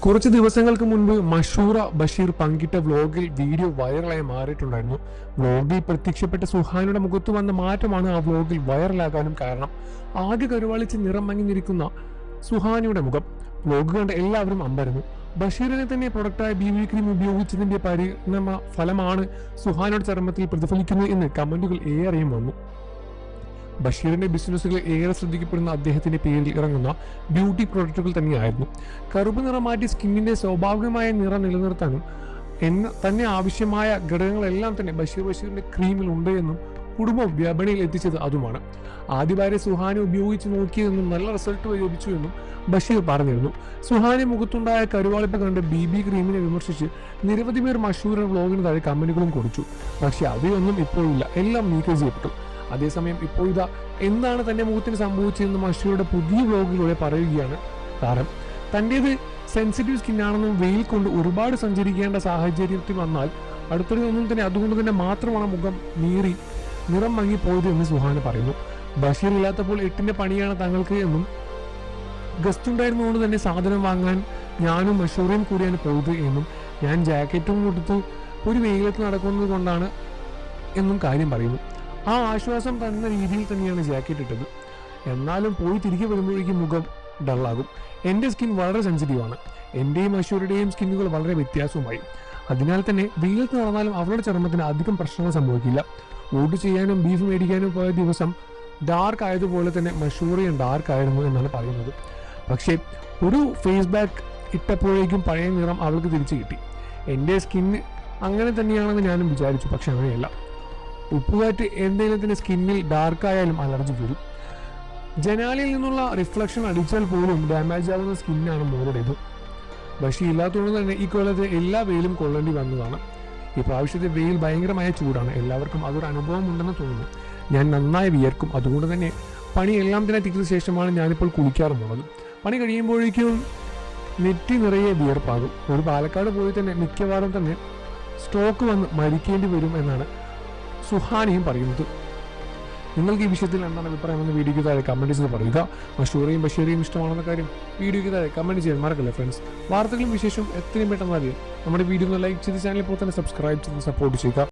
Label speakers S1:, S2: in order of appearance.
S1: കുറച്ച് ദിവസങ്ങൾക്ക് മുൻപ് മഷൂറ ബഷീർ പങ്കിട്ട വ്ലോഗിൽ വീഡിയോ വൈറലായി മാറിയിട്ടുണ്ടായിരുന്നു. വ്ലോഗിൽ പ്രത്യക്ഷപ്പെട്ട സുഹാനയുടെ മുഖത്ത് വന്ന മാറ്റമാണ് ആ വ്ലോഗിൽ വൈറലാകാനും കാരണം. ആകെ കരുവാളിച്ച് നിറം മങ്ങിഞ്ഞിരിക്കുന്ന സുഹാനയുടെ മുഖം വ്ലോഗ് കണ്ട എല്ലാവരും അമ്പരന്നു. ബഷീറിനെ തന്നെ പ്രൊഡക്റ്റായ BB ക്രീം ഉപയോഗിച്ചതിന്റെ പരിണാമ ഫലമാണ് സുഹാനയുടെ ചർമ്മത്തിൽ പ്രതിഫലിക്കുന്നത് എന്ന് കമന്റുകൾ ഏറെയും വന്നു. ബഷീറിന്റെ ബിസിനസ്സുകൾ ഏറെ ശ്രദ്ധിക്കപ്പെടുന്ന അദ്ദേഹത്തിന്റെ പേരിൽ ഇറങ്ങുന്ന ബ്യൂട്ടി പ്രൊഡക്റ്റുകൾ തന്നെയായിരുന്നു. കറുപ്പ് നിറം മാറ്റി സ്കിന്നിന്റെ സ്വാഭാവികമായ നിറം നിലനിർത്താനും തന്നെ ആവശ്യമായ ഘടകങ്ങളെല്ലാം തന്നെ ബഷീറിന്റെ ക്രീമിൽ ഉണ്ട് എന്നും കുടുംബം വിപണിയിൽ എത്തിച്ചത് അതുമാണ്. ആദ്യ ഭാര്യ സുഹാന ഉപയോഗിച്ച് നോക്കിയതെന്നും നല്ല റിസൾട്ട് ലഭിച്ചു എന്നും ബഷീർ പറഞ്ഞിരുന്നു. സുഹാന മുഖത്തുണ്ടായ കരുവാളിപ്പ് കണ്ട് BB ക്രീമിനെ വിമർശിച്ച് നിരവധി പേർ മഷൂറിന്റെ വ്ലോഗിന് താഴെ കമന്റുകളും കുറിച്ചു. പക്ഷെ അവയൊന്നും ഇപ്പോഴില്ല, എല്ലാം നീക്കം ചെയ്യപ്പെട്ടു. അതേസമയം ഇപ്പോൾ ഇതാ എന്താണ് തന്റെ മുഖത്തിന് സംഭവിച്ചതെന്ന് മഷൂറുടെ പുതിയ വ്ലോഗിലൂടെ പറയുകയാണ് താരം. തന്റേത് സെൻസിറ്റീവ് സ്കിന്നാണെന്നും വെയിൽ കൊണ്ട് ഒരുപാട് സഞ്ചരിക്കേണ്ട സാഹചര്യത്തിൽ വന്നാൽ അടുത്തിടെയൊന്നും തന്നെ അതുകൊണ്ട് തന്നെ മാത്രമാണ് മുഖം നീറി നിറം മങ്ങിപ്പോയത് എന്ന് സുഹാന പറയുന്നു. ബഷീർ ഇല്ലാത്തപ്പോൾ 8ന്റെ പണിയാണ് തങ്ങൾക്ക് എന്നും ഗസ്റ്റ് ഉണ്ടായിരുന്നുകൊണ്ട് തന്നെ സാധനം വാങ്ങാൻ ഞാനും മഷൂറയും കൂടിയാണ് പോയത് എന്നും ഞാൻ ജാക്കറ്റും കൊടുത്ത് ഒരു വെയിലത്ത് നടക്കുന്നത് കൊണ്ടാണ് എന്നും കാര്യം പറയുന്നു. ആ ആശ്വാസം തന്ന രീതിയിൽ തന്നെയാണ് ജാക്കറ്റ് ഇട്ടത്. എന്നാലും പോയി തിരികെ വരുമ്പോഴേക്കും മുഖം ഡള്ളാകും. എൻ്റെ സ്കിൻ വളരെ സെൻസിറ്റീവാണ്. എൻ്റെയും മഷൂരുടെയും സ്കിന്നുകൾ വളരെ വ്യത്യാസവുമായി. അതിനാൽ തന്നെ വെയിലത്ത് നടന്നാലും അവരുടെ ചർമ്മത്തിന് അധികം പ്രശ്നങ്ങൾ സംഭവിക്കില്ല. വോട്ട് ചെയ്യാനും ബീഫ് മേടിക്കാനും പോയ ദിവസം ഡാർക്ക് ആയതുപോലെ തന്നെ മഷൂറിയും ഡാർക്ക് ആയിരുന്നു എന്നാണ് പറയുന്നത്. പക്ഷേ ഒരു ഫേസ് ബാക്ക് ഇട്ടപ്പോഴേക്കും പഴയ നിറം അവൾക്ക് തിരിച്ചു കിട്ടി. എൻ്റെ സ്കിന്ന് അങ്ങനെ തന്നെയാണെന്ന് ഞാനും വിചാരിച്ചു. പക്ഷെ അങ്ങനെയല്ല. ഉപ്പുകാറ്റ് എന്തെങ്കിലും തന്നെ സ്കിന്നിൽ ഡാർക്കായാലും അലർജി വരും. ജനാലയിൽ നിന്നുള്ള റിഫ്ലക്ഷൻ അടിച്ചാൽ പോലും ഡാമേജ് ആവുന്ന സ്കിന്നാണ് മോളുടേത്. ബഷീർ ഇല്ലാത്തതുകൊണ്ട് തന്നെ ഈ കൊല്ലത്തെ എല്ലാ വെയിലും കൊള്ളേണ്ടി വന്നതാണ്. ഈ പ്രാവശ്യത്തെ വെയിൽ ഭയങ്കരമായ ചൂടാണ്. എല്ലാവർക്കും അതൊരു അനുഭവം ഉണ്ടെന്ന് തോന്നുന്നു. ഞാൻ നന്നായി വിയർക്കും. അതുകൊണ്ട് തന്നെ പണിയെല്ലാം തന്നെ തിരിച്ച ശേഷമാണ് ഞാനിപ്പോൾ കുളിക്കാറുമുള്ളത്. പണി കഴിയുമ്പോഴേക്കും നെറ്റി നിറയെ വിയർപ്പാകും. ഒരു പാലക്കാട് പോയി തന്നെ മിക്കവാറും തന്നെ സ്ട്രോക്ക് വന്ന് മരിക്കേണ്ടി വരും എന്നാണ് സുഹാനയും പറയുന്നത്. നിങ്ങൾക്ക് ഈ വിഷയത്തിൽ എന്താണ് അഭിപ്രായം എന്ന് വീഡിയോയ്ക്ക് താഴെ കമൻറ്റ് ചെയ്ത് പറയുക. മഷൂറയും ബഷീറയും ഇഷ്ടമാണെന്ന കാര്യം വീഡിയോയ്ക്ക് താഴെ കമൻറ്റ് ചെയ്യാൻ മറക്കല്ലേ ഫ്രണ്ട്സ്. വാർത്തകളും വിശേഷവും എത്രയും പെട്ടെന്ന് അറിയാം നമ്മുടെ വീഡിയോ ഒന്ന് ലൈക്ക് ചെയ്ത് ചാനൽ ഇപ്പോൾ തന്നെ സബ്സ്ക്രൈബ് ചെയ്ത് സപ്പോർട്ട് ചെയ്യുക.